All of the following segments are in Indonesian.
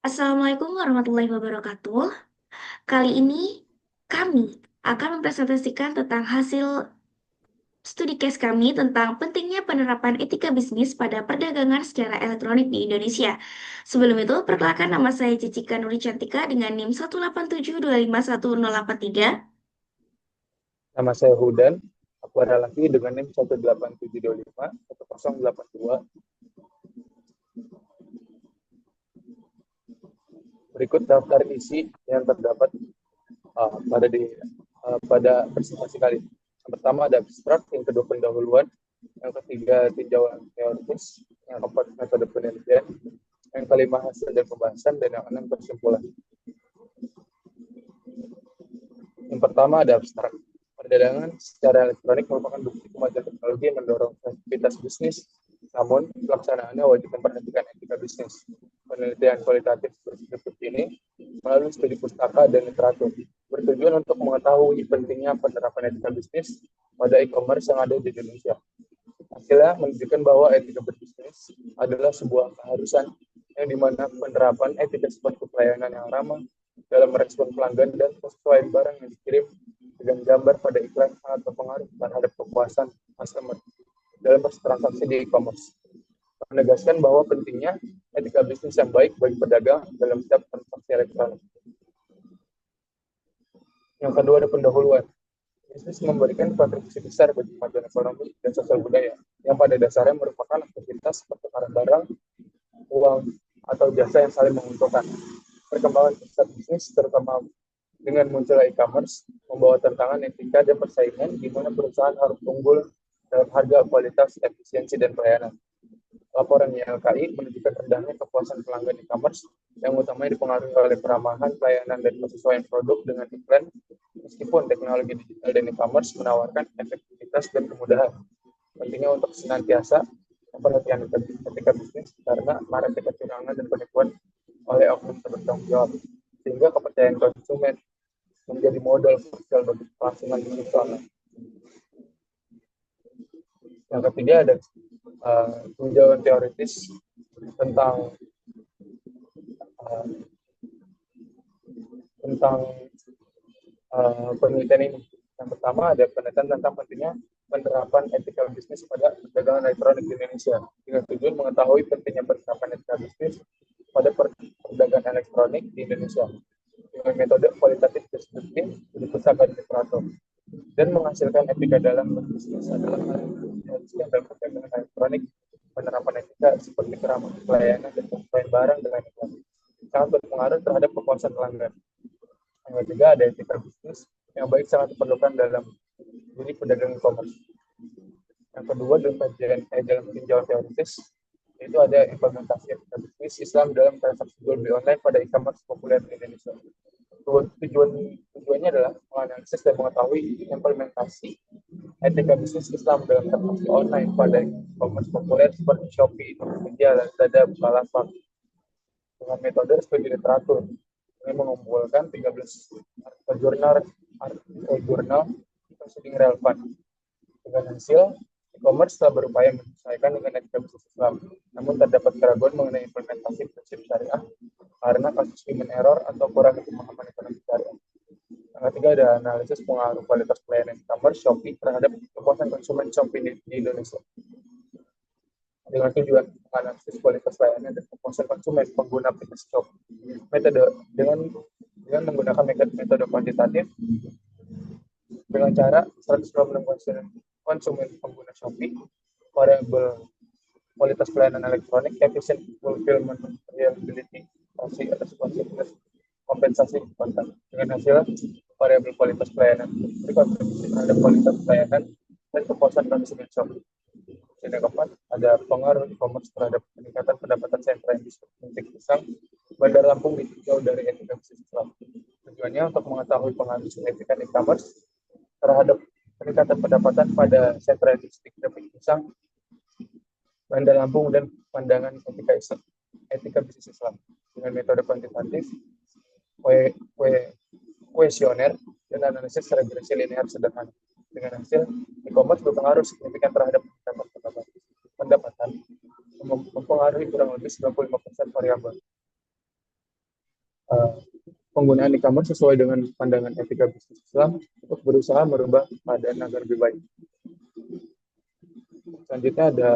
Assalamualaikum warahmatullahi wabarakatuh. Kali ini kami akan mempresentasikan tentang hasil studi case kami tentang pentingnya penerapan etika bisnis pada perdagangan secara elektronik di Indonesia. Sebelum itu, perkenalkan nama saya Cicika Nuri Cantika dengan NIM 187251083. Nama saya Hudan, aku adalah laki dengan NIM 187251082. Berikut daftar isi yang terdapat pada presentasi kali. Yang pertama ada abstrak, yang kedua pendahuluan, yang ketiga tinjauan teoritis, yang keempat metode penelitian, yang kelima hasil dan pembahasan, dan yang enam kesimpulan. Yang pertama ada abstrak. Perdagangan secara elektronik merupakan bukti kemajuan teknologi yang mendorong aktivitas bisnis, namun pelaksanaannya wajib memperhatikan etika bisnis. Penelitian kualitatif berikut ini melalui studi pustaka dan literatur bertujuan untuk mengetahui pentingnya penerapan etika bisnis pada e-commerce yang ada di Indonesia. Hasilnya menunjukkan bahwa etika berbisnis adalah sebuah keharusan yang dimana penerapan etika seperti pelayanan yang ramah dalam merespon pelanggan dan kesesuaian barang yang dikirim dengan gambar pada iklan sangat berpengaruh terhadap kepuasan customer dalam transaksi di e-commerce. Menegaskan bahwa pentingnya etika bisnis yang baik bagi pedagang dalam setiap transaksi elektronik. Yang kedua ada pendahuluan. Bisnis memberikan kontribusi besar bagi kemajuan ekonomi dan sosial budaya, yang pada dasarnya merupakan aktivitas pertukaran barang, uang, atau jasa yang saling menguntungkan. Perkembangan pusat bisnis, terutama dengan munculnya e-commerce, membawa tantangan etika dan persaingan di mana perusahaan harus unggul dalam harga, kualitas, efisiensi, dan pelayanan. Laporan YLKI menunjukkan rendahnya kepuasan pelanggan e-commerce yang utamanya dipengaruhi oleh keramahan, pelayanan, dan kesesuaian produk dengan iklan, meskipun teknologi digital dan e-commerce menawarkan efektivitas dan kemudahan. Pentingnya untuk senantiasa memperhatikan etika bisnis karena maraknya kecurangan dan penipuan oleh oknum bertanggung jawab, sehingga kepercayaan konsumen menjadi modal krusial bagi kelangsungan bisnis online. Yang ketiga ada tinjauan teoritis tentang uh, penelitian ini. Yang pertama ada penelitian tentang pentingnya penerapan etika bisnis pada perdagangan elektronik di Indonesia dengan tujuan mengetahui pentingnya penerapan etika bisnis pada perdagangan elektronik di Indonesia dengan metode kualitatif deskriptif di pusat dan literatur dan menghasilkan etika dalam berbisnis adalah hal yang dalam perdagangan elektronik. Penerapan etika seperti keramahan, pelayanan, dan penyesuaian barang dengan iklan sangat berpengaruh terhadap kepuasan pelanggan. Yang ketiga ada etika bisnis yang baik sangat diperlukan dalam diri pedagang e-commerce. Yang kedua dalam tinjauan teoritis itu ada implementasi etika bisnis Islam dalam transaksi jual beli online pada e-commerce populer di Indonesia. Tujuannya adalah menganalisis dan mengetahui implementasi etika bisnis Islam dalam transaksi online pada e-commerce populer seperti Shopee, Tokopedia, Lazada, Bukalapak dengan metode studi literatur yang mengumpulkan 13 jurnal proceeding relevan. Dengan hasil, e-commerce telah berupaya menyesuaikan dengan etika bisnis Islam, namun terdapat keraguan mengenai implementasi prinsip syariah karena kasus human error atau kurang pemahaman ekonomi syariah. Yang ketiga ada analisis pengaruh kualitas pelayanan e-commerce Shopee terhadap kepuasan konsumen Shopee di Indonesia. Dengan tujuan menganalisis kualitas layanan dan kepuasan konsumen pengguna aplikasi Shopee. Dengan menggunakan metode kuantitatif dengan cara 126 konsumen pengguna Shopee, variabel kualitas pelayanan elektronik, efisien fulfillment, reliability, responsiveness, kompensasi konten. Dengan hasil variabel kualitas pelayanan berkontribusi terhadap kualitas pelayanan dan kepuasan konsumen Shopee. Yang keempat, ada pengaruh e-commerce terhadap peningkatan pendapatan sentra industri penting pisang Bandar Lampung ditinjau dari etika bisnis Islam. Tujuannya untuk mengetahui pengaruh signifikan e-commerce terhadap peningkatan pendapatan pada sentra industri keripik pisang Bandar Lampung dan pandangan etika bisnis Islam dengan metode kuantitatif, kuesioner, dan analisis regresi linear sederhana. Dengan hasil, e-commerce berpengaruh signifikan terhadap pendapatan, mempengaruhi kurang lebih 95% variabel. uh, penggunaan e-commerce sesuai dengan pandangan etika bisnis Islam untuk berusaha merubah keadaan agar lebih baik. Selanjutnya ada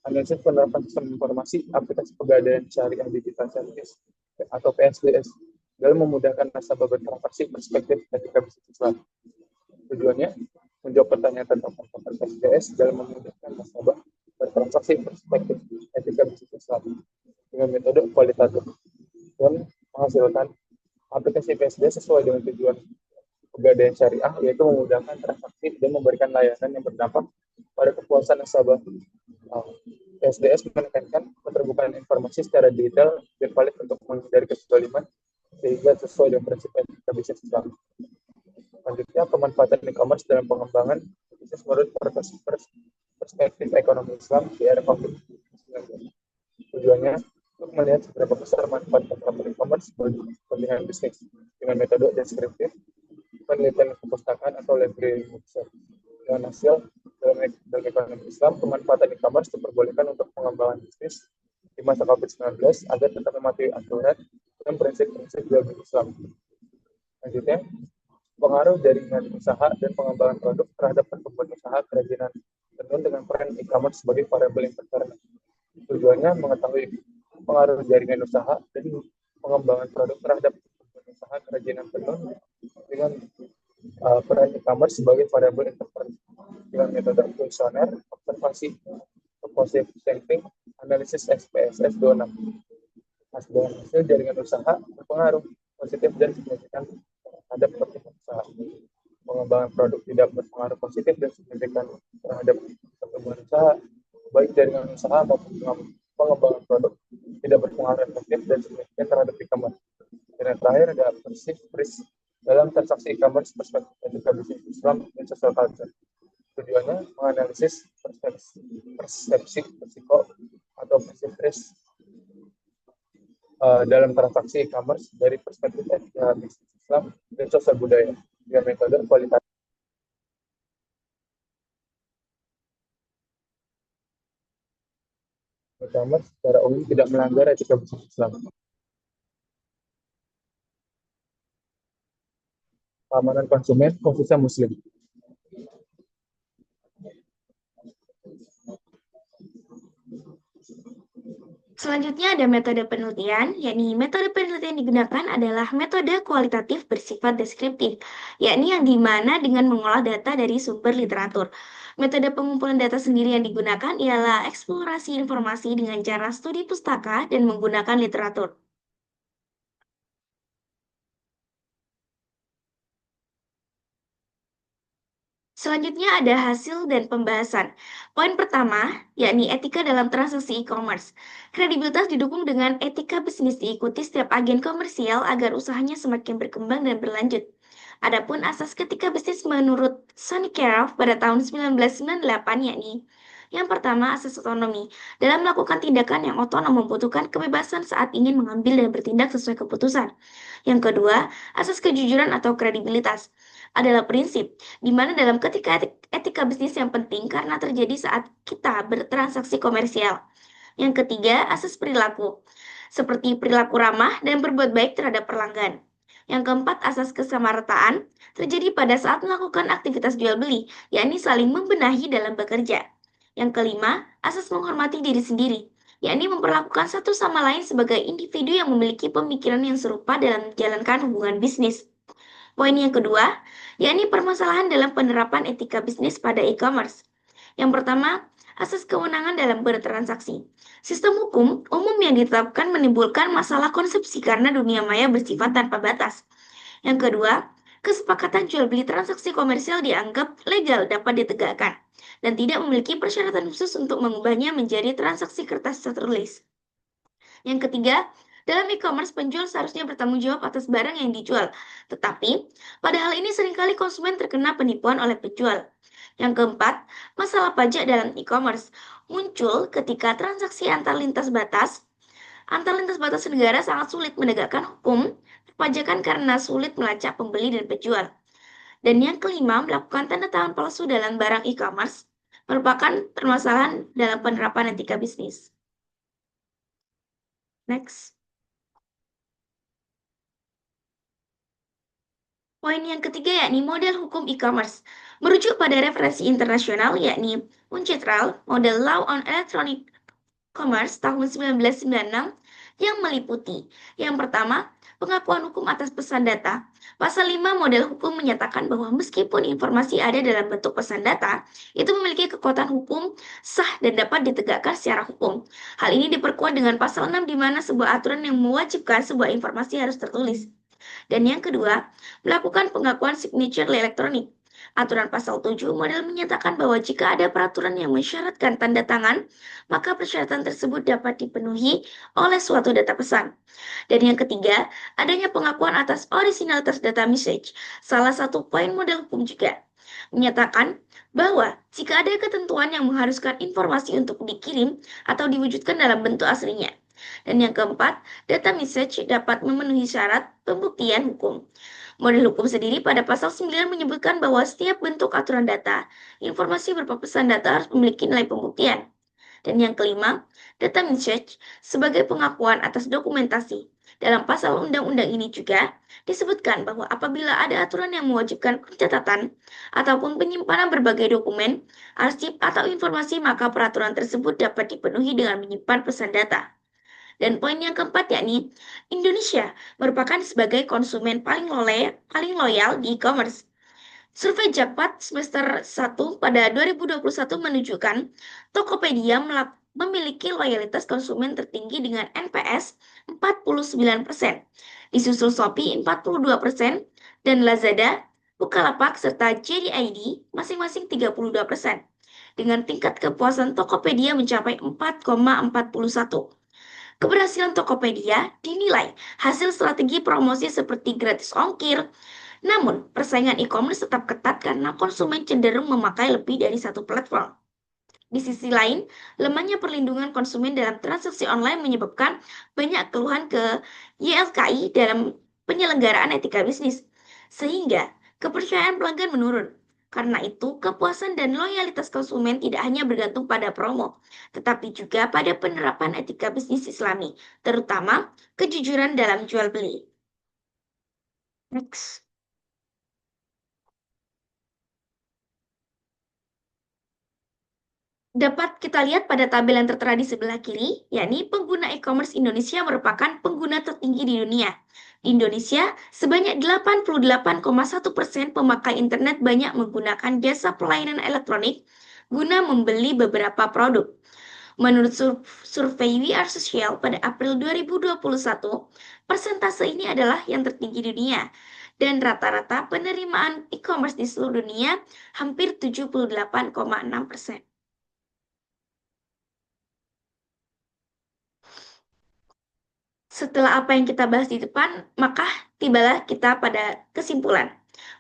analisis penerapan sistem informasi aplikasi pegadaian syariah digital service atau PSDS dalam memudahkan nasabah bertransaksi perspektif etika bisnis Islam. Tujuannya menjawab pertanyaan tentang penerapan PSDS dalam memudahkan nasabah bertransaksi perspektif etika bisnis Islam dengan metode kualitatif dan menghasilkan aplikasi PSD sesuai dengan tujuan pegadaian syariah, yaitu memudahkan transaksi dan memberikan layanan yang berdampak pada kepuasan nasabah. SDS menekankan keterbukaan informasi secara detail dan valid untuk menghindari kezaliman sehingga sesuai dengan prinsip etika bisnis Islam. Selanjutnya, pemanfaatan e-commerce dalam pengembangan bisnis menurut perspektif ekonomi Islam di era COVID-19. Tujuannya untuk melihat seberapa besar manfaat penerapan e-commerce bagi kepentingan bisnis dengan metode deskriptif, penelitian kepustakaan atau library research. Dengan hasil dalam ekonomi Islam, pemanfaatan e-commerce diperbolehkan untuk pengembangan bisnis di masa COVID-19 agar tetap mematuhi aturan dan prinsip-prinsip dalam Islam. Selanjutnya, pengaruh jaringan usaha dan pengembangan produk terhadap pertumbuhan usaha kerajinan tenun dengan peran e-commerce sebagai variabel yang tercermin. Tujuannya mengetahui pengaruh jaringan usaha dan pengembangan produk terhadap pertumbuhan usaha kerajinan tenun dengan peran e-commerce sebagai variabel yang tercermin dengan metode kuesioner, observasi, positive thinking, analisis SPSS 26. Dengan hasil jaringan usaha berpengaruh positif dan signifikan terhadap pertumbuhan usaha. Pengembangan produk tidak berpengaruh positif dan signifikan terhadap pertumbuhan usaha, baik jaringan usaha maupun pengembangan produk tidak berpengaruh efektif dan signifikan terhadap e-commerce. Dan yang terakhir ada persif dalam transaksi e-commerce perspektif etika bisnis Islam dan social culture. Tujuannya menganalisis persepsi risiko atau persif risk dalam transaksi e-commerce dari perspektif etika bisnis Islam dan sosial budaya dengan metode kualitatif. E-commerce secara umum tidak melanggar etika bisnis Islam. Keamanan konsumen khususnya Muslim. Selanjutnya ada metode penelitian, yakni metode penelitian yang digunakan adalah metode kualitatif bersifat deskriptif, yakni yang dimana dengan mengolah data dari sumber literatur. Metode pengumpulan data sendiri yang digunakan ialah eksplorasi informasi dengan cara studi pustaka dan menggunakan literatur. Selanjutnya ada hasil dan pembahasan. Poin pertama, yakni etika dalam transaksi e-commerce. Kredibilitas didukung dengan etika bisnis diikuti setiap agen komersial agar usahanya semakin berkembang dan berlanjut. Adapun asas ketika bisnis menurut Sonny Karoff pada tahun 1998 yakni yang pertama, asas otonomi. Dalam melakukan tindakan yang otonom membutuhkan kebebasan saat ingin mengambil dan bertindak sesuai keputusan. Yang kedua, asas kejujuran atau kredibilitas adalah prinsip di mana dalam ketika etika bisnis yang penting karena terjadi saat kita bertransaksi komersial. Yang ketiga, asas perilaku, seperti perilaku ramah dan berbuat baik terhadap pelanggan. Yang keempat, asas kesamarataan terjadi pada saat melakukan aktivitas jual beli, yakni saling membenahi dalam bekerja. Yang kelima, asas menghormati diri sendiri, yakni memperlakukan satu sama lain sebagai individu yang memiliki pemikiran yang serupa dalam menjalankan hubungan bisnis. Poin yang kedua, yakni permasalahan dalam penerapan etika bisnis pada e-commerce. Yang pertama, asas kewenangan dalam bertransaksi. Sistem hukum umum yang ditetapkan menimbulkan masalah konsepsi karena dunia maya bersifat tanpa batas. Yang kedua, kesepakatan jual beli transaksi komersial dianggap legal dapat ditegakkan dan tidak memiliki persyaratan khusus untuk mengubahnya menjadi transaksi kertas tertulis. Yang ketiga, dalam e-commerce penjual seharusnya bertanggung jawab atas barang yang dijual, tetapi pada hal ini seringkali konsumen terkena penipuan oleh penjual. Yang keempat, masalah pajak dalam e-commerce muncul ketika transaksi antar lintas batas negara sangat sulit menegakkan hukum perpajakan karena sulit melacak pembeli dan penjual. Dan yang kelima, melakukan tanda tangan palsu dalam barang e-commerce merupakan permasalahan dalam penerapan etika bisnis. Next. Poin yang ketiga yakni model hukum e-commerce. Merujuk pada referensi internasional yakni UNCITRAL, Model Law on Electronic Commerce tahun 1996 yang meliputi yang pertama, pengakuan hukum atas pesan data. Pasal 5 model hukum menyatakan bahwa meskipun informasi ada dalam bentuk pesan data, itu memiliki kekuatan hukum sah dan dapat ditegakkan secara hukum. Hal ini diperkuat dengan pasal 6 di mana sebuah aturan yang mewajibkan sebuah informasi harus tertulis. Dan yang kedua, melakukan pengakuan signature elektronik. Aturan pasal 7 model menyatakan bahwa jika ada peraturan yang mensyaratkan tanda tangan, maka persyaratan tersebut dapat dipenuhi oleh suatu data pesan. Dan yang ketiga, adanya pengakuan atas originalitas data message. Salah satu poin model hukum juga menyatakan bahwa jika ada ketentuan yang mengharuskan informasi untuk dikirim atau diwujudkan dalam bentuk aslinya. Dan yang keempat, data message dapat memenuhi syarat pembuktian hukum. Model hukum sendiri pada pasal 9 menyebutkan bahwa setiap bentuk aturan data, informasi berupa pesan data harus memiliki nilai pembuktian. Dan yang kelima, data message sebagai pengakuan atas dokumentasi. Dalam pasal undang-undang ini juga disebutkan bahwa apabila ada aturan yang mewajibkan pencatatan ataupun penyimpanan berbagai dokumen, arsip atau informasi, maka peraturan tersebut dapat dipenuhi dengan menyimpan pesan data. Dan poin yang keempat yakni Indonesia merupakan sebagai konsumen paling loyal di e-commerce. Survei Jakpart semester 1 pada 2021 menunjukkan Tokopedia memiliki loyalitas konsumen tertinggi dengan NPS 49%, disusul Shopee 42%, dan Lazada, Bukalapak, serta JDID masing-masing 32%, dengan tingkat kepuasan Tokopedia mencapai 4,41. Keberhasilan Tokopedia dinilai hasil strategi promosi seperti gratis ongkir. Namun, persaingan e-commerce tetap ketat karena konsumen cenderung memakai lebih dari satu platform. Di sisi lain, lemahnya perlindungan konsumen dalam transaksi online menyebabkan banyak keluhan ke YLKI dalam penyelenggaraan etika bisnis, sehingga kepercayaan pelanggan menurun. Karena itu, kepuasan dan loyalitas konsumen tidak hanya bergantung pada promo, tetapi juga pada penerapan etika bisnis Islami, terutama kejujuran dalam jual beli. Next. Dapat kita lihat pada tabel yang tertera di sebelah kiri, yakni pengguna e-commerce Indonesia merupakan pengguna tertinggi di dunia. Di Indonesia, sebanyak 88,1% pemakai internet banyak menggunakan jasa pelayanan elektronik guna membeli beberapa produk. Menurut survei We Are Social pada April 2021, persentase ini adalah yang tertinggi di dunia. Dan rata-rata penerimaan e-commerce di seluruh dunia hampir 78,6%. Setelah apa yang kita bahas di depan, maka tibalah kita pada kesimpulan.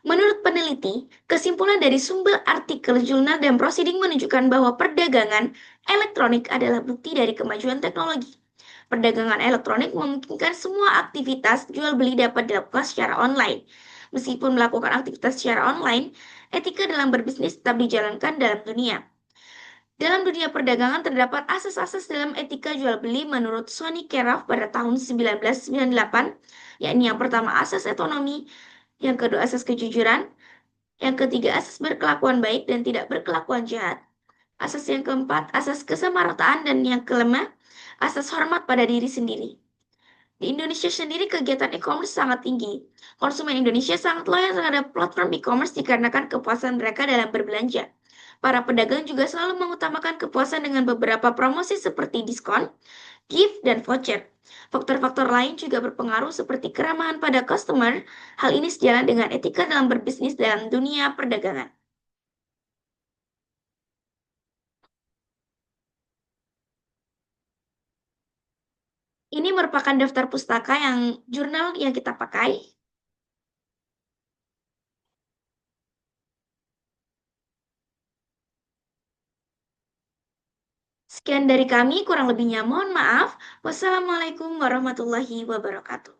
Menurut peneliti, kesimpulan dari sumber artikel jurnal dan proceeding menunjukkan bahwa perdagangan elektronik adalah bukti dari kemajuan teknologi. Perdagangan elektronik memungkinkan semua aktivitas jual beli dapat dilakukan secara online. Meskipun melakukan aktivitas secara online, etika dalam berbisnis tetap dijalankan dalam dunia. Dalam dunia perdagangan terdapat asas-asas dalam etika jual beli menurut Sonny Keraf pada tahun 1998, yakni yang pertama asas ekonomi, yang kedua asas kejujuran, yang ketiga asas berkelakuan baik dan tidak berkelakuan jahat, asas yang keempat asas kesamarataan, dan yang kelima asas hormat pada diri sendiri. Di Indonesia sendiri kegiatan e-commerce sangat tinggi. Konsumen Indonesia sangat loyal terhadap platform e-commerce dikarenakan kepuasan mereka dalam berbelanja. Para pedagang juga selalu mengutamakan kepuasan dengan beberapa promosi seperti diskon, gift, dan voucher. Faktor-faktor lain juga berpengaruh seperti keramahan pada customer. Hal ini sejalan dengan etika dalam berbisnis dalam dunia perdagangan. Ini merupakan daftar pustaka yang jurnal yang kita pakai. Sekian dari kami, kurang lebihnya mohon maaf. Wassalamualaikum warahmatullahi wabarakatuh.